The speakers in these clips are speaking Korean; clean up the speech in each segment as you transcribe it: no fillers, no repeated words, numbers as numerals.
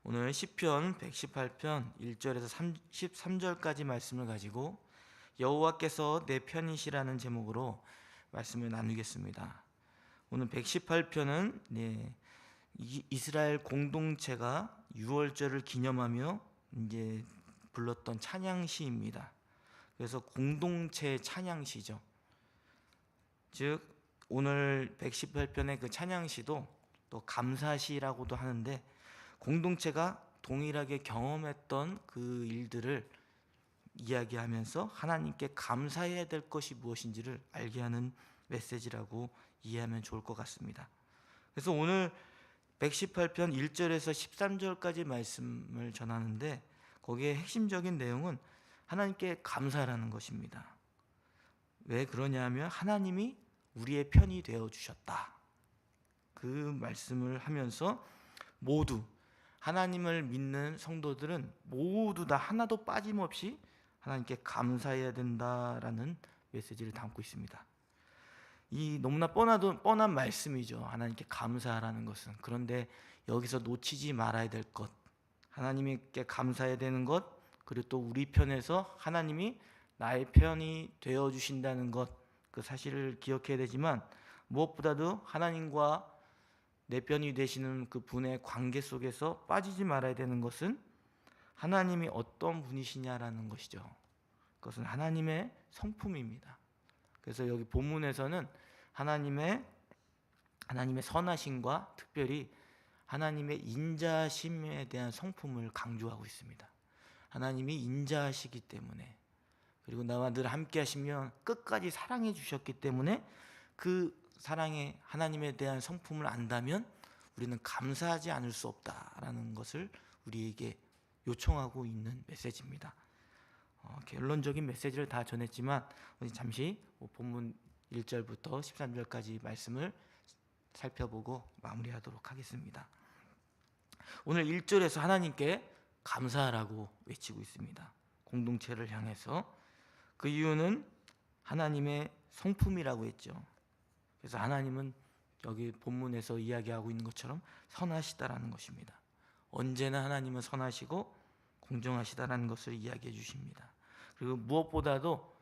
오늘 시편 118편 1절에서 13절까지 말씀을 가지고 여호와께서 내 편이시라는 제목으로 말씀을 나누겠습니다. 오늘 118편은 이스라엘 공동체가 유월절을 기념하며 이제 불렀던 찬양시입니다. 그래서 공동체 찬양시죠. 즉 오늘 118편의 그 찬양시도 또 감사시라고도 하는데, 공동체가 동일하게 경험했던 그 일들을 이야기하면서 하나님께 감사해야 될 것이 무엇인지를 알게 하는 메시지라고 이해하면 좋을 것 같습니다. 그래서 오늘 118편 1절에서 13절까지 말씀을 전하는데, 거기에 핵심적인 내용은 하나님께 감사라는 것입니다. 왜 그러냐면 하나님이 우리의 편이 되어 주셨다. 그 말씀을 하면서 모두 하나님을 믿는 성도들은 모두 다 하나도 빠짐없이 하나님께 감사해야 된다라는 메시지를 담고 있습니다. 이 너무나 뻔한 말씀이죠. 하나님께 감사하라는 것은. 그런데 여기서 놓치지 말아야 될 것, 하나님께 감사해야 되는 것, 그리고 또 우리 편에서 하나님이 나의 편이 되어 주신다는 것, 그 사실을 기억해야 되지만, 무엇보다도 하나님과 내 편이 되시는 그 분의 관계 속에서 빠지지 말아야 되는 것은 하나님이 어떤 분이시냐라는 것이죠. 그것은 하나님의 성품입니다. 그래서 여기 본문에서는 하나님의 선하심과 특별히 하나님의 인자심에 대한 성품을 강조하고 있습니다. 하나님이 인자하시기 때문에, 그리고 나와 늘 함께 하시면 끝까지 사랑해 주셨기 때문에, 그 사랑의 하나님에 대한 성품을 안다면 우리는 감사하지 않을 수 없다라는 것을 우리에게 요청하고 있는 메시지입니다. 결론적인 메시지를 다 전했지만 잠시 본문 1절부터 13절까지 말씀을 살펴보고 마무리하도록 하겠습니다. 오늘 1절에서 하나님께 감사하라고 외치고 있습니다. 공동체를 향해서. 그 이유는 하나님의 성품이라고 했죠. 그래서 하나님은 여기 본문에서 이야기하고 있는 것처럼 선하시다라는 것입니다. 언제나 하나님은 선하시고 공정하시다라는 것을 이야기해 주십니다. 그리고 무엇보다도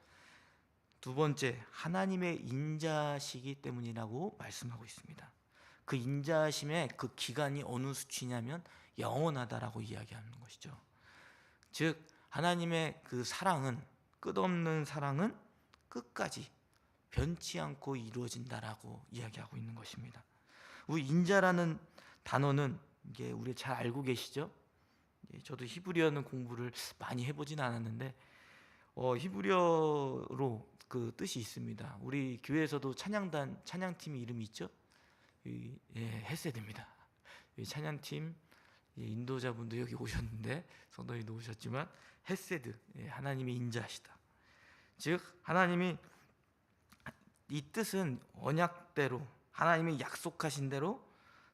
두 번째, 하나님의 인자시기 때문이라고 말씀하고 있습니다. 그 인자심의 그 기간이 어느 수치냐면 영원하다라고 이야기하는 것이죠. 즉 하나님의 그 사랑은, 끝없는 사랑은 끝까지 변치 않고 이루어진다라고 이야기하고 있는 것입니다. 우리 인자라는 단어는 이게 우리 잘 알고 계시죠? 저도 히브리어는 공부를 많이 해보진 않았는데 히브리어로 그 뜻이 있습니다. 우리 교회에서도 찬양팀 이름이 있죠? 헤세드입니다. 찬양팀 인도자분도 여기 오셨는데, 성도님도 오셨지만, 헤세드, 하나님이 인자하시다. 즉 하나님이, 이 뜻은 언약대로 하나님이 약속하신 대로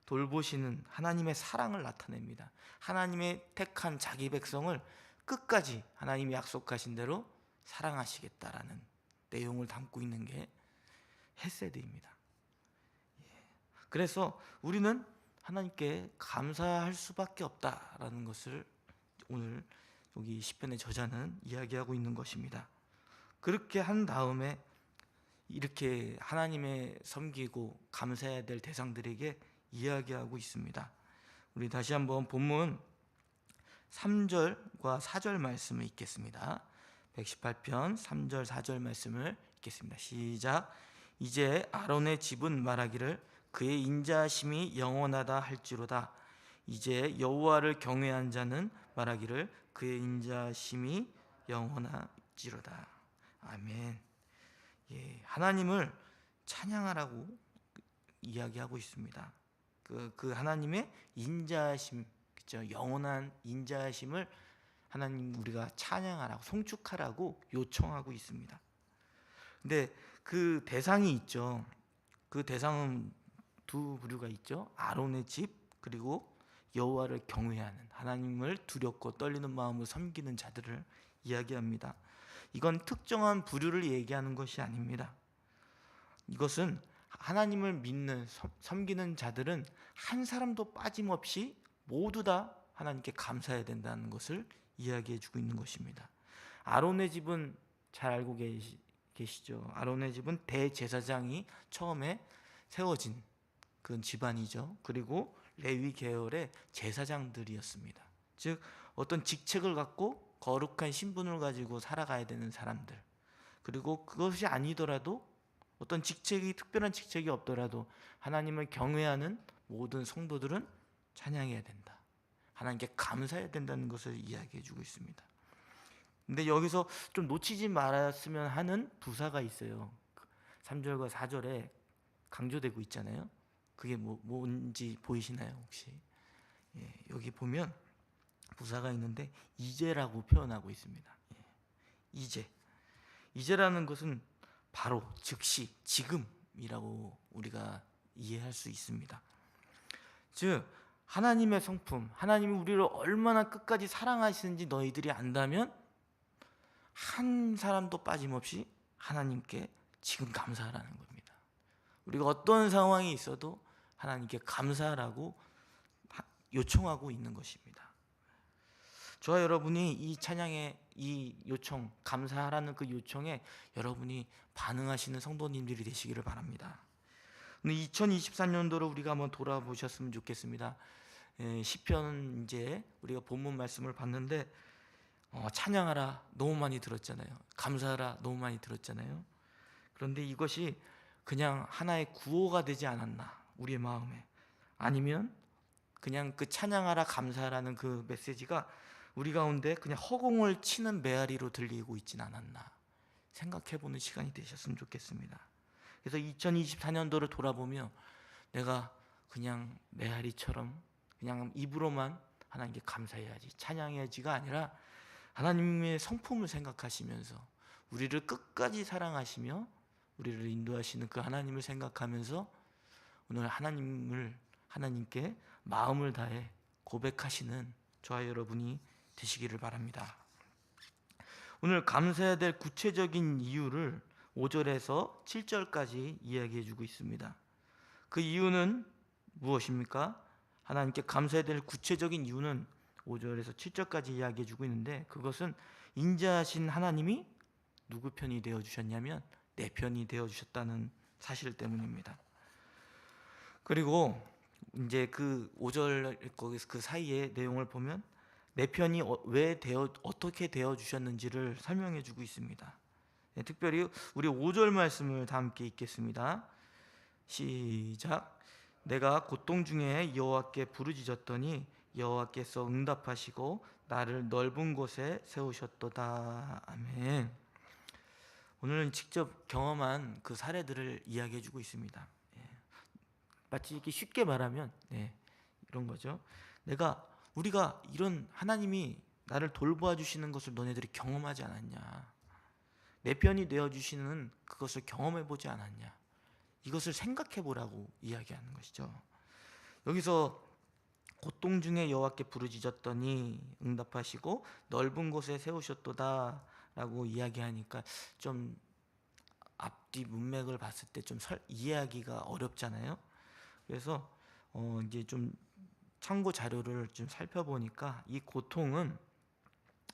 돌보시는 하나님의 사랑을 나타냅니다. 하나님의 택한 자기 백성을 끝까지 하나님이 약속하신 대로 사랑하시겠다라는 내용을 담고 있는 게 헤세드입니다. 그래서 우리는 하나님께 감사할 수밖에 없다라는 것을 오늘 여기 시편의 저자는 이야기하고 있는 것입니다. 그렇게 한 다음에 이렇게 하나님의 섬기고 감사해야 될 대상들에게 이야기하고 있습니다. 우리 다시 한번 본문 3절과 4절 말씀을 읽겠습니다. 118편 3절 4절 말씀을 읽겠습니다. 시작. 이제 아론의 집은 말하기를 그의 인자심이 영원하다 할지로다. 이제 여호와를 경외한 자는 말하기를 그의 인자심이 영원할지로다. 아멘. 하나님을 찬양하라고 이야기하고 있습니다. 그 하나님의 인자심, 그렇죠? 영원한 인자심을 하나님 우리가 찬양하라고, 송축하라고 요청하고 있습니다. 근데 그 대상이 있죠. 그 대상은 두 부류가 있죠. 아론의 집, 그리고 여호와를 경외하는, 하나님을 두렵고 떨리는 마음으로 섬기는 자들을 이야기합니다. 이건 특정한 부류를 얘기하는 것이 아닙니다. 이것은 하나님을 믿는, 섬기는 자들은 한 사람도 빠짐없이 모두 다 하나님께 감사해야 된다는 것을 이야기해 주고 있는 것입니다. 아론의 집은 잘 알고 계시죠? 아론의 집은 대제사장이 처음에 세워진 그 집안이죠. 그리고 레위 계열의 제사장들이었습니다. 즉 어떤 직책을 갖고 거룩한 신분을 가지고 살아가야 되는 사람들, 그리고 그것이 아니더라도 어떤 직책이 특별한 직책이 없더라도 하나님을 경외하는 모든 성도들은 찬양해야 된다, 하나님께 감사해야 된다는 것을 이야기해 주고 있습니다. 근데 여기서 좀 놓치지 말았으면 하는 부사가 있어요. 3절과 4절에 강조되고 있잖아요. 그게 뭔지 보이시나요 혹시? 예, 여기 보면 부사가 있는데 이제라고 표현하고 있습니다. 예, 이제라는 것은 바로, 즉시, 지금이라고 우리가 이해할 수 있습니다. 즉 하나님의 성품, 하나님이 우리를 얼마나 끝까지 사랑하시는지 너희들이 안다면 한 사람도 빠짐없이 하나님께 지금 감사하라는 겁니다. 우리가 어떤 상황이 있어도 하나님께 감사하라고 요청하고 있는 것입니다. 저와 여러분이 이 찬양의 이 요청, 감사하라는 그 요청에 여러분이 반응하시는 성도님들이 되시기를 바랍니다. 2024년도를 우리가 한번 돌아보셨으면 좋겠습니다. 시편 이제 우리가 본문 말씀을 봤는데 찬양하라 너무 많이 들었잖아요. 감사하라 너무 많이 들었잖아요. 그런데 이것이 그냥 하나의 구호가 되지 않았나, 우리의 마음에. 아니면 그냥 그 찬양하라 감사하라는 그 메시지가 우리 가운데 그냥 허공을 치는 메아리로 들리고 있진 않았나 생각해보는 시간이 되셨으면 좋겠습니다. 그래서 2024년도를 돌아보며 내가 그냥 메아리처럼 그냥 입으로만 하나님께 감사해야지, 찬양해야지가 아니라 하나님의 성품을 생각하시면서 우리를 끝까지 사랑하시며 우리를 인도하시는 그 하나님을 생각하면서 오늘 하나님께 마음을 다해 고백하시는 저와 여러분이 되시기를 바랍니다. 오늘 감사해야 될 구체적인 이유를 5절에서 7절까지 이야기해 주고 있습니다. 그 이유는 무엇입니까? 하나님께 감사해야 될 구체적인 이유는 5절에서 7절까지 이야기해 주고 있는데, 그것은 인자하신 하나님이 누구 편이 되어 주셨냐면 내 편이 되어 주셨다는 사실 때문입니다. 그리고 이제 그 5절 거기서 그 사이에 내용을 보면 내 편이 어떻게 되어 주셨는지를 설명해 주고 있습니다. 특별히 우리 5절 말씀을 다 함께 읽겠습니다. 시작. 내가 고통 중에 여호와께 부르짖었더니 여호와께서 응답하시고 나를 넓은 곳에 세우셨도다. 아멘. 오늘은 직접 경험한 그 사례들을 이야기해 주고 있습니다. 마치 이렇게 쉽게 말하면 이런 거죠. 우리가 이런 하나님이 나를 돌보아 주시는 것을 너네들이 경험하지 않았냐? 내 편이 되어 주시는 그것을 경험해 보지 않았냐? 이것을 생각해 보라고 이야기하는 것이죠. 여기서 고통 중에 여호와께 부르짖었더니 응답하시고 넓은 곳에 세우셨도다 라고 이야기하니까 좀 앞뒤 문맥을 봤을 때 좀 이해하기가 어렵잖아요. 그래서 이제 좀 참고 자료를 좀 살펴보니까 이 고통은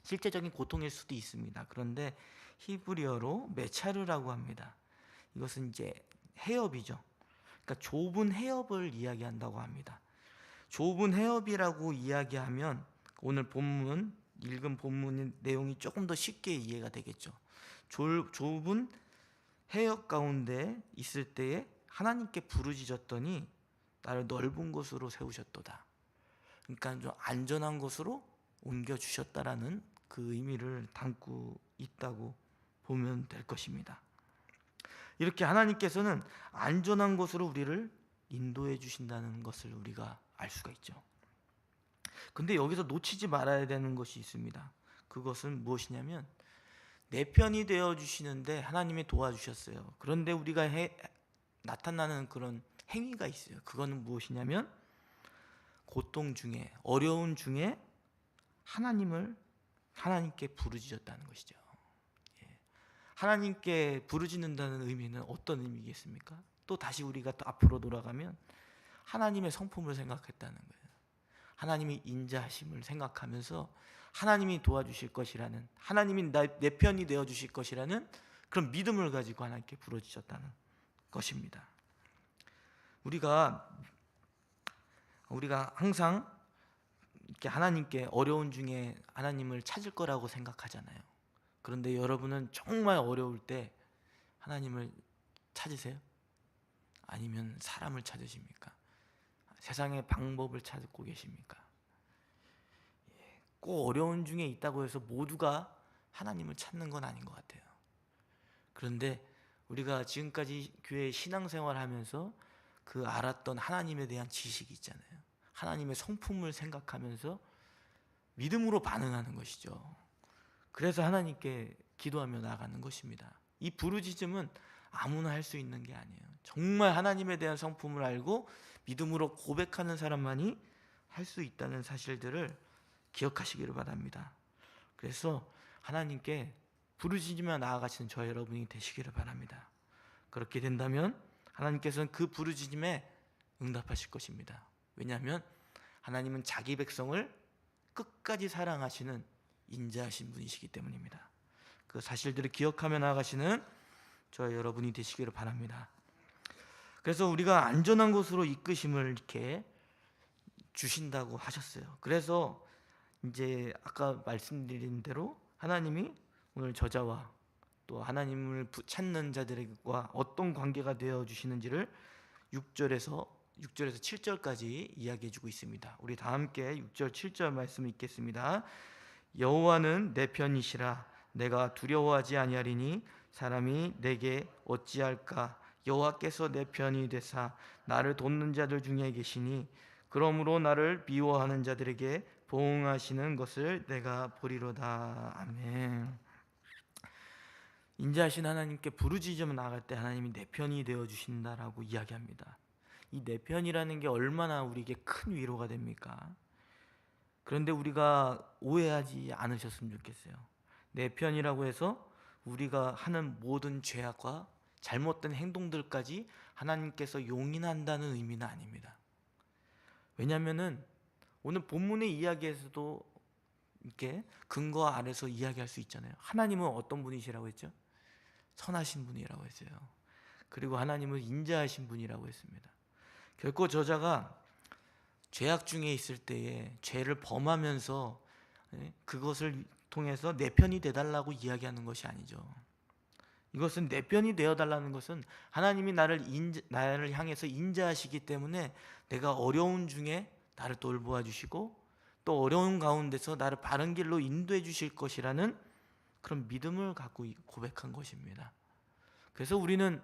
실제적인 고통일 수도 있습니다. 그런데 히브리어로 메차르라고 합니다. 이것은 이제 해협이죠. 그러니까 좁은 해협을 이야기한다고 합니다. 좁은 해협이라고 이야기하면 오늘 읽은 본문 내용이 조금 더 쉽게 이해가 되겠죠. 좁은 해협 가운데 있을 때에 하나님께 부르짖었더니 나를 넓은 곳으로 세우셨도다. 그러니까 좀 안전한 곳으로 옮겨주셨다라는 그 의미를 담고 있다고 보면 될 것입니다. 이렇게 하나님께서는 안전한 곳으로 우리를 인도해 주신다는 것을 우리가 알 수가 있죠. 근데 여기서 놓치지 말아야 되는 것이 있습니다. 그것은 무엇이냐면 내 편이 되어 주시는데 하나님이 도와주셨어요. 그런데 우리가 나타나는 그런 행위가 있어요. 그거는 무엇이냐면 고통 중에, 어려운 중에 하나님께 부르짖었다는 것이죠. 하나님께 부르짖는다는 의미는 어떤 의미겠습니까? 또 다시 우리가 또 앞으로 돌아가면 하나님의 성품을 생각했다는 거예요. 하나님이 인자하심을 생각하면서 하나님이 도와주실 것이라는, 하나님이 내 편이 되어 주실 것이라는 그런 믿음을 가지고 하나님께 부르짖었다는 것입니다. 우리가 항상 이렇게 하나님께 어려운 중에 하나님을 찾을 거라고 생각하잖아요. 그런데 여러분은 정말 어려울 때 하나님을 찾으세요? 아니면 사람을 찾으십니까? 세상의 방법을 찾고 계십니까? 꼭 어려운 중에 있다고 해서 모두가 하나님을 찾는 건 아닌 것 같아요. 그런데 우리가 지금까지 교회 신앙생활 하면서 그 알았던 하나님에 대한 지식이 있잖아요. 하나님의 성품을 생각하면서 믿음으로 반응하는 것이죠. 그래서 하나님께 기도하며 나아가는 것입니다. 이 부르짖음은 아무나 할 수 있는 게 아니에요. 정말 하나님에 대한 성품을 알고 믿음으로 고백하는 사람만이 할 수 있다는 사실들을 기억하시기를 바랍니다. 그래서 하나님께 부르짖으며 나아가시는 저 여러분이 되시기를 바랍니다. 그렇게 된다면 하나님께서는 그 부르짖음에 응답하실 것입니다. 왜냐하면 하나님은 자기 백성을 끝까지 사랑하시는 인자하신 분이시기 때문입니다. 그 사실들을 기억하며 나아가시는 저 여러분이 되시기를 바랍니다. 그래서 우리가 안전한 곳으로 이끄심을 이렇게 주신다고 하셨어요. 그래서 이제 아까 말씀드린 대로 하나님이 오늘 저자와 또 하나님을 찾는 자들과 어떤 관계가 되어 주시는지를 6절에서 7절까지 이야기해 주고 있습니다. 우리 다 함께 6절 7절 말씀을 읽겠습니다. 여호와는 내 편이시라 내가 두려워하지 아니하리니 사람이 내게 어찌할까. 여호와께서 내 편이 되사 나를 돕는 자들 중에 계시니 그러므로 나를 미워하는 자들에게 보응하시는 것을 내가 보리로다. 아멘. 인자하신 하나님께 부르짖으며 나아갈 때 하나님이 내 편이 되어 주신다라고 이야기합니다. 이 내 편이라는 게 얼마나 우리에게 큰 위로가 됩니까? 그런데 우리가 오해하지 않으셨으면 좋겠어요. 내 편이라고 해서 우리가 하는 모든 죄악과 잘못된 행동들까지 하나님께서 용인한다는 의미는 아닙니다. 왜냐하면은 오늘 본문의 이야기에서도 이렇게 근거 아래서 이야기할 수 있잖아요. 하나님은 어떤 분이시라고 했죠? 선하신 분이라고 했어요. 그리고 하나님은 인자하신 분이라고 했습니다. 결코 저자가 죄악 중에 있을 때에 죄를 범하면서 그것을 통해서 내 편이 되달라고 이야기하는 것이 아니죠. 이것은 내 편이 되어달라는 것은 하나님이 나를 향해서 인자하시기 때문에 내가 어려운 중에 나를 돌보아 주시고 또 어려운 가운데서 나를 바른 길로 인도해 주실 것이라는 그런 믿음을 갖고 고백한 것입니다. 그래서 우리는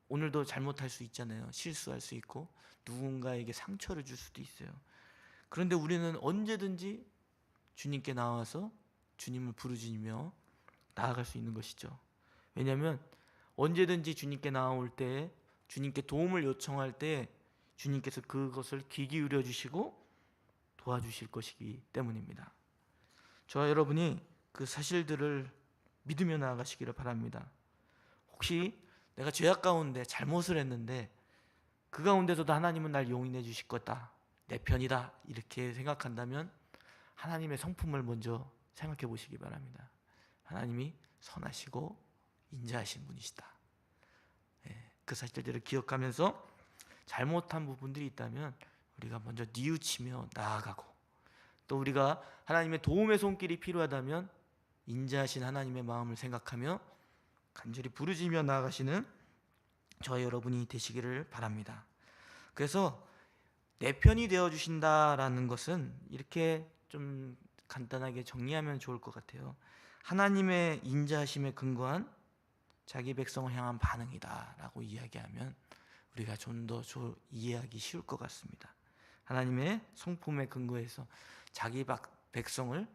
오늘도 잘못할 수 있잖아요. 실수할 수 있고 누군가에게 상처를 줄 수도 있어요. 그런데 우리는 언제든지 주님께 나와서 주님을 부르짖으며 나아갈 수 있는 것이죠. 왜냐하면 언제든지 주님께 나올 때, 주님께 도움을 요청할 때 주님께서 그것을 귀 기울여 주시고 도와주실 것이기 때문입니다. 저와 여러분이 그 사실들을 믿으며 나아가시기를 바랍니다. 혹시 내가 죄악 가운데 잘못을 했는데 그 가운데서도 하나님은 날 용인해 주실 거다, 내 편이다 이렇게 생각한다면 하나님의 성품을 먼저 생각해 보시기 바랍니다. 하나님이 선하시고 인자하신 분이시다. 그 사실들을 기억하면서 잘못한 부분들이 있다면 우리가 먼저 뉘우치며 나아가고, 또 우리가 하나님의 도움의 손길이 필요하다면 인자하신 하나님의 마음을 생각하며 간절히 부르짖으며 나아가시는 저와 여러분이 되시기를 바랍니다. 그래서 내 편이 되어주신다라는 것은 이렇게 좀 간단하게 정리하면 좋을 것 같아요. 하나님의 인자하심에 근거한 자기 백성을 향한 반응이다라고 이야기하면 우리가 좀 더 이해하기 쉬울 것 같습니다. 하나님의 성품에 근거해서 자기 백성을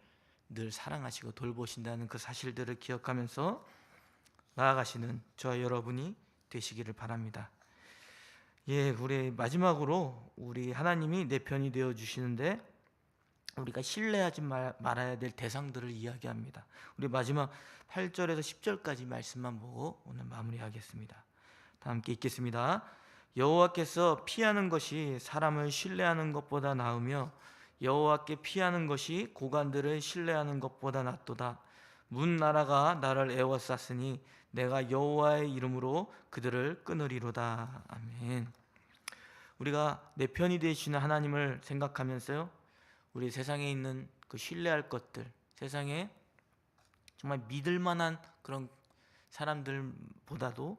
늘 사랑하시고 돌보신다는 그 사실들을 기억하면서 나아가시는 저와 여러분이 되시기를 바랍니다. 우리 마지막으로 우리 하나님이 내 편이 되어 주시는데 우리가 신뢰하지 말아야 될 대상들을 이야기합니다. 우리 마지막 8절에서 10절까지 말씀만 보고 오늘 마무리하겠습니다. 다 함께 읽겠습니다. 여호와께서 피하는 것이 사람을 신뢰하는 것보다 나으며 여호와께 피하는 것이 고관들을 신뢰하는 것보다 낫도다. 문 나라가 나를 에워쌌으니 내가 여호와의 이름으로 그들을 끊으리로다. 아멘. 우리가 내 편이 되시는 하나님을 생각하면서요, 우리 세상에 있는 그 신뢰할 것들, 세상에 정말 믿을 만한 그런 사람들보다도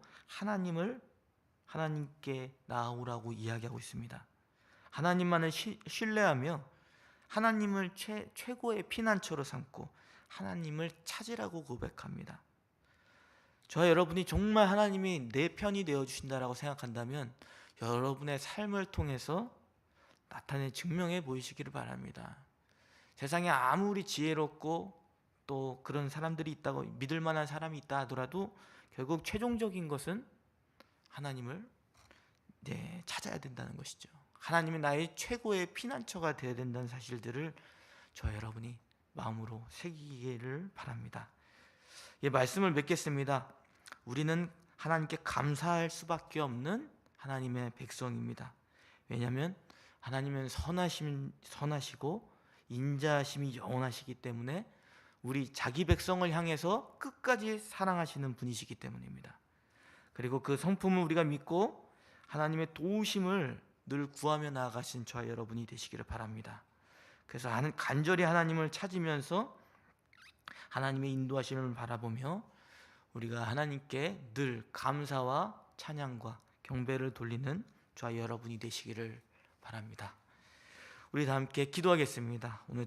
하나님께 나아오라고 이야기하고 있습니다. 하나님만을 신뢰하며 하나님을 최고의 피난처로 삼고 하나님을 찾으라고 고백합니다. 저와 여러분이 정말 하나님이 내 편이 되어주신다라고 생각한다면 여러분의 삶을 통해서 나타내 증명해 보이시기를 바랍니다. 세상에 아무리 지혜롭고 또 그런 사람들이 있다고 믿을 만한 사람이 있다 하더라도 결국 최종적인 것은 하나님을 찾아야 된다는 것이죠. 하나님이 나의 최고의 피난처가 되어야 된다는 사실들을 저 여러분이 마음으로 새기기를 바랍니다. 말씀을 맺겠습니다. 우리는 하나님께 감사할 수밖에 없는 하나님의 백성입니다. 왜냐하면 하나님은 선하시고 인자하심이 영원하시기 때문에 우리 자기 백성을 향해서 끝까지 사랑하시는 분이시기 때문입니다. 그리고 그 성품을 우리가 믿고 하나님의 도우심을 늘 구하며 나아가신 저와 여러분이 되시기를 바랍니다. 그래서 간절히 하나님을 찾으면서 하나님의 인도하심을 바라보며 우리가 하나님께 늘 감사와 찬양과 경배를 돌리는 저와 여러분이 되시기를 바랍니다. 우리 다 함께 기도하겠습니다. 오늘